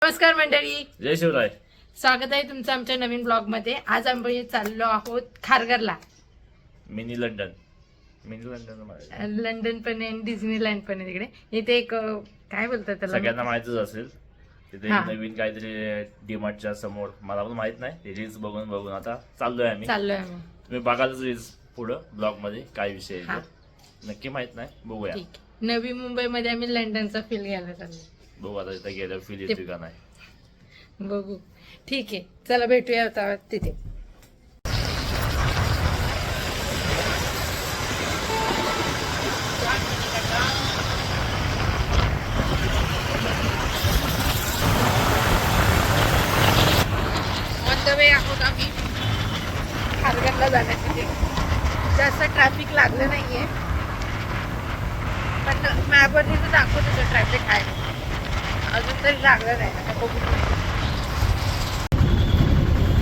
नमस्कार मंडळी, जय शिवराय. स्वागत आहे तुमचं आमच्या नवीन ब्लॉग मध्ये. आज आम्ही चाललो आहोत खारघरला. मिनी लंडन पण आहे, डिझनीलँड पण आहे तिकडे. इथे एक काय बोलतात त्याला, सगळ्यांना माहितच असेल. तिथे हा. नवीन काहीतरी डीमार्टच्या समोर, मला पण माहित नाही, रील्स बघून आता चाललोय आम्ही. तुम्ही बघालच रील्स पुढं ब्लॉग मध्ये काय विषय आहे ते. नक्की माहित नाही, बघूया. ठीक. नवी मुंबई मध्ये आम्ही लंडनचा फील घ्यायला चाललो. बघू आता तिथे गेल्यावर फील येते का नाही. बघू. ठीक आहे, चला भेटूया आता तिथे. ऑन द वे आहोत आम्ही खारघरला जाण्यासाठी. जास्त ट्रॅफिक लागलं नाहीये, पण मॅपवरती तर दाखवत होतं ट्रॅफिक आहे. अजून तरी लागलं नाही. आता बघू.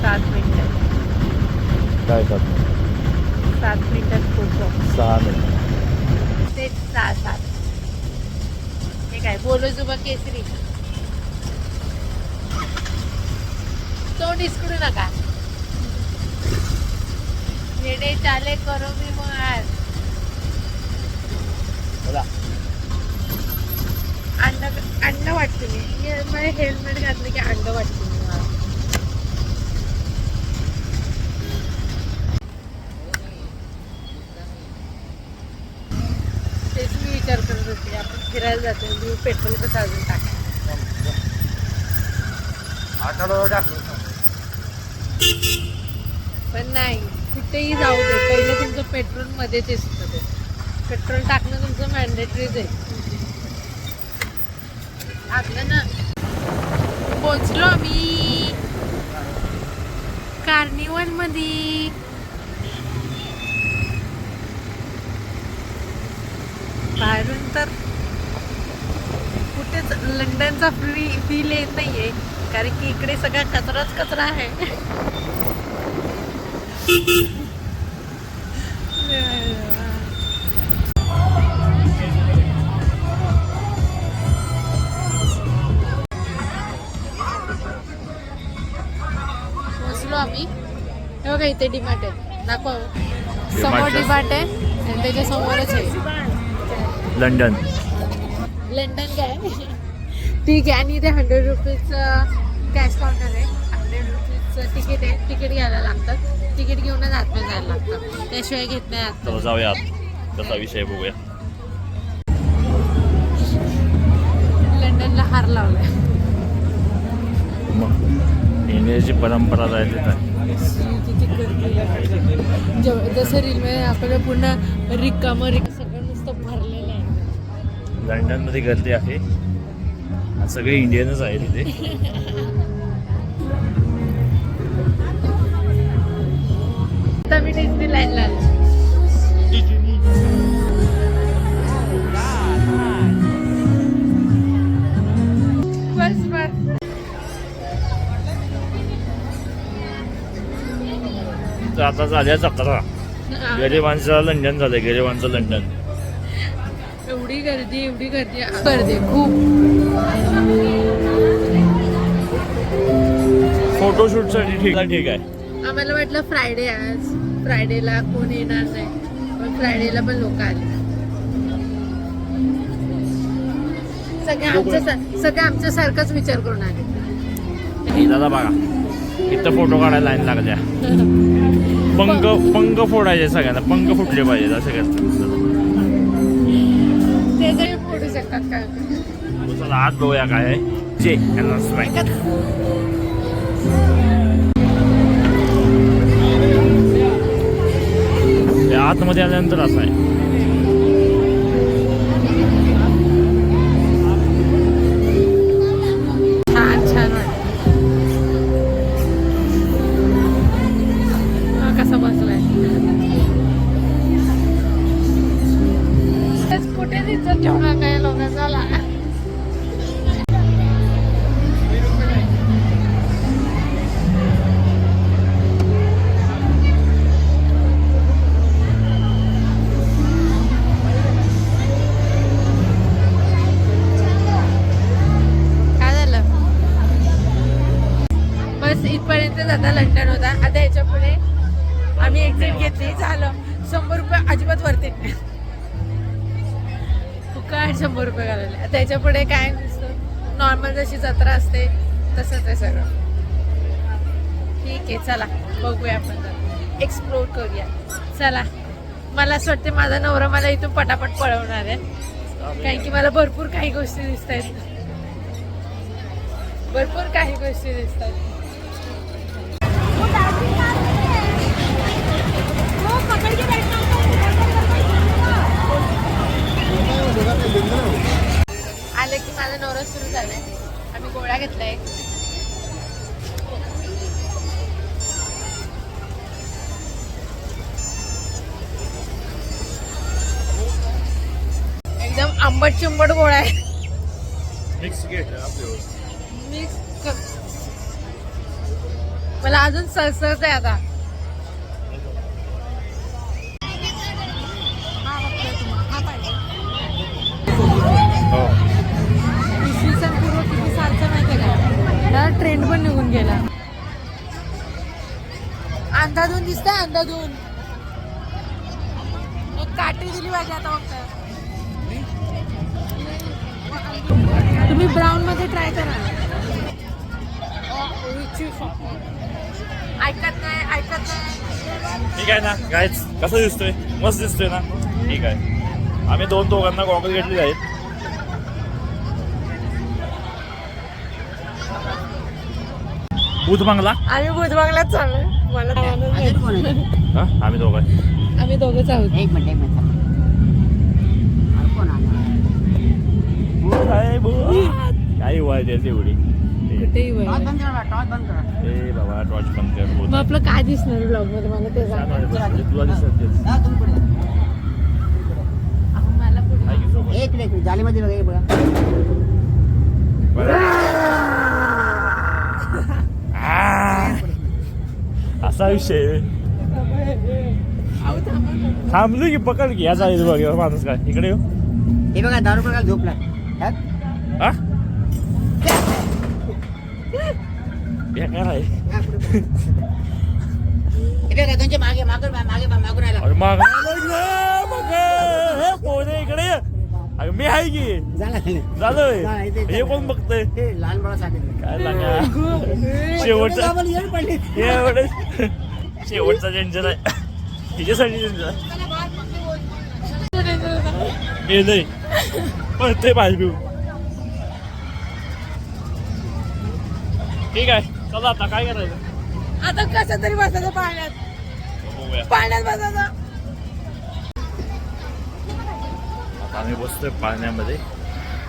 7 मिनिटं. काय 7 मिनिटात पोहोचलो. 6 मिनिट. ते 6-7. हे काय बोलो जुबा केसरी. तोंड इसकडू नका. येडे चाले करो मी मार. अंड वाटते मी. मला हेल्मेट घातलं की अंड वाटते मी. तेच मी विचार करत होते, आपण फिरायला जातो, पेट्रोल कसं अजून पण नाही, कुठेही जाऊ दे, पहिलं तुमचं पेट्रोल मध्येच असतं. ते पेट्रोल टाकणं तुमचं मॅन्डेटरीच आहे. टाकलं ना. पोचलो आम्ही कार्निवल मध्ये. बाहेरून तर कुठेच लंडनचा फील येत नाहीये, कारण की इकडे सगळा कचराच कचरा आहे. पोचलो आम्ही. हे बघा, इथे डीमार्ट आहे. दाखव. समोर डीमार्ट आहे आणि त्याच्या समोरच आहे लंडन. लंडन काय ठीक आहे. आणि इथे 100 रुपीजचं कॅश काउंटर आहे. 100 रुपीजचं तिकीट आहे. तिकीट घ्यायला लागतात. तिकीट घेऊनच आतमध्ये जायला लागतं, त्याशिवाय घेत नाही आत. चला जाऊया आत, कसा विषय बघूया. लंडनला हार लावलाय. इंग्रजी परंपरा आहे तिथं. किती गर्दी आहे. जसं रीलमध्ये आपल्याला पूर्ण रिकामं सगळं नुसतं भरलेलं आहे. लंडन मध्ये गर्दी आहे, सगळे इंडियनच आहे तिथे. आता मी डिझनीलँडला आलो. बस बस. तर आता झाल्या 17. गरिबांचं लंडन झालंय, गरिबांचं लंडन. एवढी गर्दी गर्दी खूप. फोटोशूटसाठी ठीक आहे. आम्हाला वाटलं फ्रायडे, आज फ्रायडेला कोण येणार नाही, पण फ्रायडेला पण लोक आले. सगळे आमच्या सारखाच विचार करून आले. दादा बघा, इथं फोटो काढायला लाईन लागल्या. पंख फोडायचे सगळ्यांना, पंख फुटले पाहिजे असं करतात. ते जरी फोडू शकतात का. चला आत बघूया काय आहे. जे आतमध्ये आल्यानंतर असं आहे. छान वाटत. कसा बसलाय कुठे तिथं ठेवला काय लोकांचा. इथपर्यंत आता लंडन होता. आता याच्या पुढे आम्ही एक्झिट घेतली, झालं. 100 रुपये अजिबात वरते फुकट 100 रुपये घालवले. आता याच्या पुढे काय नसतं, नॉर्मल जशी जत्रा असते तसंच आहे सगळं. ठीक आहे, चला बघूया आपण, एक्सप्लोर करूया. चला, मला असं वाटते माझा नवरा मला इथून पटापट पळवणार आहे, कारण की मला भरपूर काही गोष्टी दिसत आहेत, भरपूर काही गोष्टी दिसत आहेत. आले की माझा नवरा सुरू झालाय. आम्ही गोळ्या घेतलाय. एकदम आंबट चिंबट गोळा आहे. मिक्स मला अजून सरसरत आहे आता. इसवी सन पूर्व किती सालचा माहिती आहे का? त्याला ट्रेंड पण निघून गेला. अंधाधून दिसतंय, अंधाधून. एक काठी दिली पाहिजे आता फक्त. तुम्ही ब्राऊन मध्ये ट्राय करा. ऐकत नाही. ठीक आहे ना गाईज, कसं दिसतोय? मस्त दिसतोय ना? ठीक आहे. आम्ही दोघांना गॉगल घेतलेले आहेत. बुधबांगला आम्ही बुधबांगलाच चाललोय. मला आम्ही दोघंच आहोत. एक मिनिट कोण काही वाजते एवढी. कुठेही वय. टॉर्च बंद करा. ए बाबा, टॉर्च बंद कर. मग आपलं काय दिसणार ब्लॉग मध्ये मला ते सांगा. तुला दिसत तेच. मला पुढे एक जालीमध्ये बघा, हे बघा. असा विषय. थांबलो की पकड की याचा बघ माणूस काय इकडे येऊ. हे बघा 10 रुपये झोपला. हा काय आहे? हे बघा त्यांच्या मागून आला. अरे माग पोहणे इकडे ये. अरे मी आहे की झालं. हे कोण बघतंय? लहान बाळासाठी काय लागा शेवटचा शेवटचा डेंजर आहे. तिच्यासाठी डेंजर हे नाही पण ते पाहिजे. ठीक आहे, चला आता काय करायचं? आता कसं तरी बसायचं पाण्यात. बघूया. पाण्यात बसायचं. आता आम्ही बसतोय पाण्यामध्ये.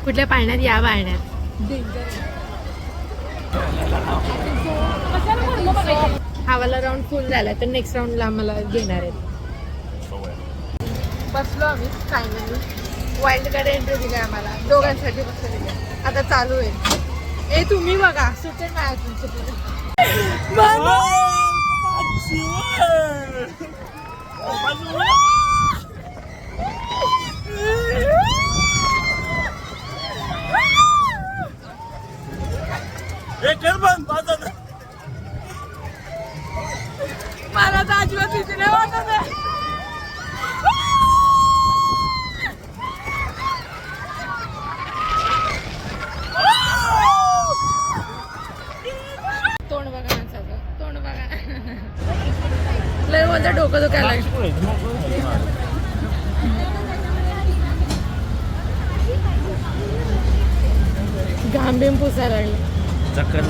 कुठल्या पाण्यात? या पाण्यात. हवाला राऊंड फुल झाला तर नेक्स्ट राऊंडला आम्हाला घेणार आहेत. बसलो आम्ही फायनली. वाईल्ड कार्ड एंट्री दिली आम्हाला दोघांसाठी. बसलेली आता चालू आहे. ए तुम्ही बघा, सुटेल नाही तुमचं. मला तर अजिबात भीती नाही वाटत आहे. तोंड बघा माणसाचं, तोंड बघा. लय माझं डोकं दुखायला घाम बिम पुसायला लागले. चक्कर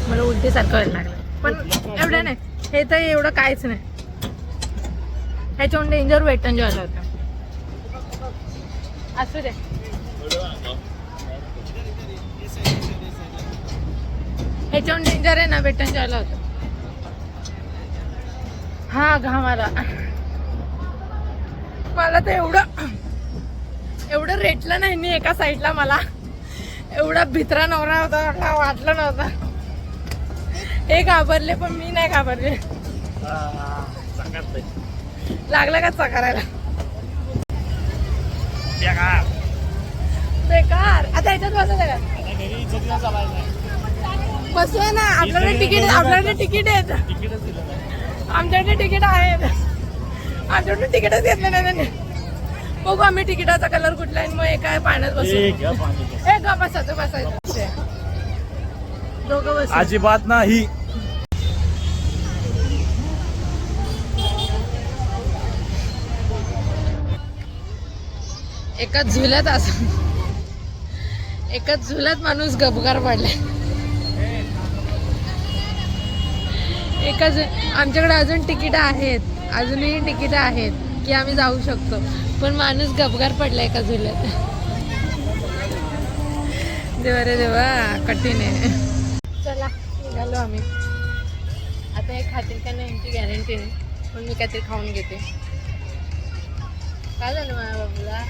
मला उलटी सारखं व्हायला लागलं. पण एवढं नाही, हे तर एवढं काहीच नाही. ह्याच्याहून डेंजर वेट एन्जॉय झालं होतं. असू दे. ह्याच्याहून डेंजर आहे ना वेट एन्जॉय झालं होतं. हा घाम आला मला तर. एवढं रेटलं नाही मी एका साईडला. मला एवढा भित्रा नवरा होता वाटलं नव्हतं. हे घाबरले पण मी नाही घाबरले. लागलं का चकारायला? बेकार. आता ह्याच्यात बसायचं का? बसवा ना, आपल्याकडे तिकीट आहेत. तिकीटच दिलं नाही. आमच्याकडे तिकीट आहेत. आमच्याकडे तिकीटच घेत नाही त्यांनी. बघू आम्ही तिकिटाचा कलर कुठला आहे, मग हे काय पाण्यात बसू. ए, घ्या पाणी घ्या. ए गा बसायचं दोघं बस. अजिबात नाही. एकाच झुल्यात माणूस गपगार पडलाय. आमच्याकडे अजून तिकीट आहेत, अजूनही तिकीट आहेत की आम्ही जाऊ शकतो, पण माणूस गपगार पडलाय एका झुल्यात. देवा रे देवा, कठीण आहे. चला निघालो आम्ही. आता हे खातील का नाही यांची गॅरंटी नाही, पण मी काहीतरी खाऊन घेते. काय झालं माझ्या बाबूला?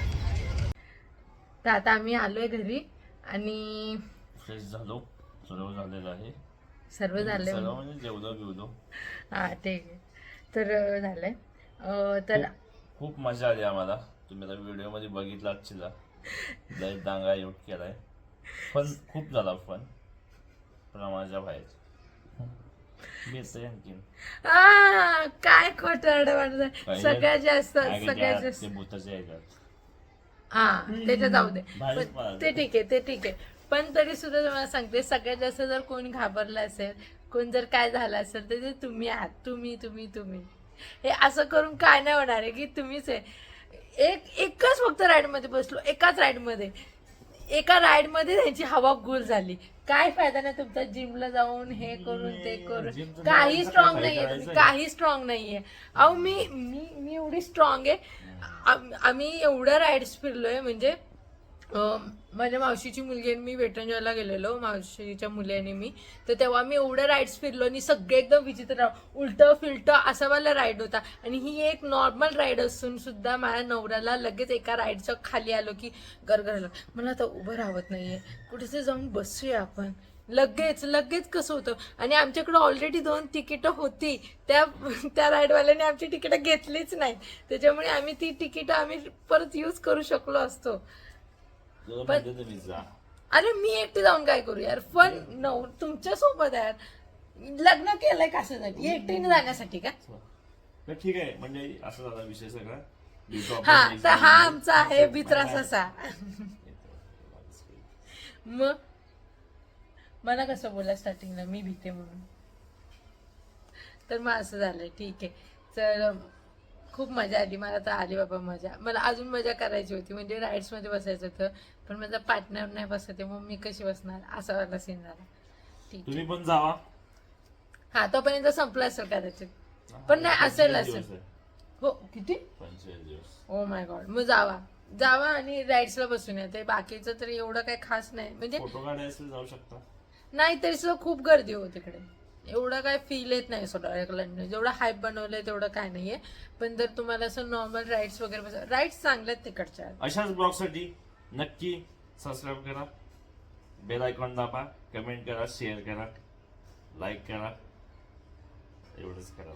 तर आता आम्ही आलोय घरी आणि फ्रेश झालो, सर्व झालेलं आहे. सर्व झालंय सर्व म्हणजे जेवलो बिवलो. हा ठीक आहे. तर झालंय. तर खूप मजा आली आम्हाला. तुम्ही आता व्हिडिओ मध्ये बघितला आजचीला लय दांगा एवढ केलाय. फन खूप झाला, फन प्रमाणाच्या बाहेर. मी येतोय आणखीन काय खोटं वाटत. सगळ्यात जास्त ते भूताच्या ह्याच्यात. हा त्याच्यात जाऊ दे, बाहेरच पण पळाले. ते ठीक आहे. पण तरी सुद्धा तुम्हाला सांगते, सगळ्यात जास्त जर कोणी घाबरलं असेल, कोण जर काय झालं असेल, तर ते तुम्ही आहात. तुम्ही हे असं करून काय नाही होणार आहे की तुम्हीच आहे. एकच फक्त राईडमध्ये बसलो, एका राईडमध्ये त्यांची हवा गुल झाली. काय फायदा नाही तुमचा जिमला जाऊन हे करून ते करून. काही स्ट्रॉंग नाहीये तुम्ही, काही स्ट्रॉंग नाहीये. अहो मी एवढी स्ट्रॉंग आहे. आम्ही एवढ्या राईड्स फिरलोय. म्हणजे माझ्या मावशीची मुलगी आणि मी वेटनजॉयला गेलेलो, मावशीच्या मुलीने मी. तर तेव्हा मी एवढ्या राईड्स फिरलो आणि सगळे एकदम विचित्र, उलटं फिलटं असा वाला राईड होता. आणि ही एक नॉर्मल राईड असून सुद्धा माझ्या नवऱ्याला लगेच एका राईडचं खाली आलो की गरगरलं. मला आता उभं राहत नाहीये, कुठेतरी जाऊन बसूया आपण. लगेच कसं होतं. आणि आमच्याकडे ऑलरेडी 2 तिकीटं होती. त्या राईडवाल्याने आमची तिकीटं घेतलीच नाहीत. त्याच्यामुळे आम्ही ती तिकीटं आम्ही परत यूज करू शकलो असतो. अरे मी एकटी जाऊन काय करू यार. पण तुमच्या सोबत यार लग्न केलंय कशासाठी, एकटीने जाण्यासाठी का? ठीक आहे. म्हणजे असं झाला विषय सगळा. हा तर हा आमचा आहे भित्रास असा. मग मला कसं बोला स्टार्टिंगला मी भीते म्हणून. तर मग असं झालंय. ठीक आहे. तर खूप मजा आली. मला तर आली बाबा मजा. मला अजून मजा करायची होती. म्हणजे राईड्स मध्ये बसायचं होतं, पण माझा पार्टनर नाही बसते, मग मी कशी बसणार, असा वाला सीन झाला. ठीक तुम्ही पण जावा. हा तोपर्यंत संपला असेल कदाचित, पण नाही असेल. हो किती 45 दिवस. Oh my God. मग जावा आणि राईड्सला बसून येते. बाकीचं तरी एवढं काही खास नाही. म्हणजे फोटो काढायला जाऊ शकता. नाही तरी सुद्धा खूप गर्दी हो तिकडे. एवढं काय फील येत नाही लंडन. जेवढं हाईप बनवलंय तेवढं काय नाहीये. पण जर तुम्हाला असं नॉर्मल राईड्स वगैरे, राईड्स चांगल्या आहेत तिकडच्या. अशाच ब्लॉगसाठी नक्की सबस्क्राईब करा, बेल आयकॉन दाबा, कमेंट करा, शेअर करा, लाईक करा. एवढंच करा.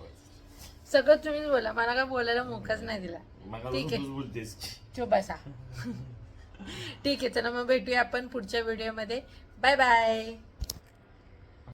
सगळं तुम्हीच बोला, मला काय बोलायला मोकाच नाही दिला. ठीक आहे, बोलतेस चुप बसा. ठीक आहे, चला मग भेटूया आपण पुढच्या व्हिडिओमध्ये. Bye bye.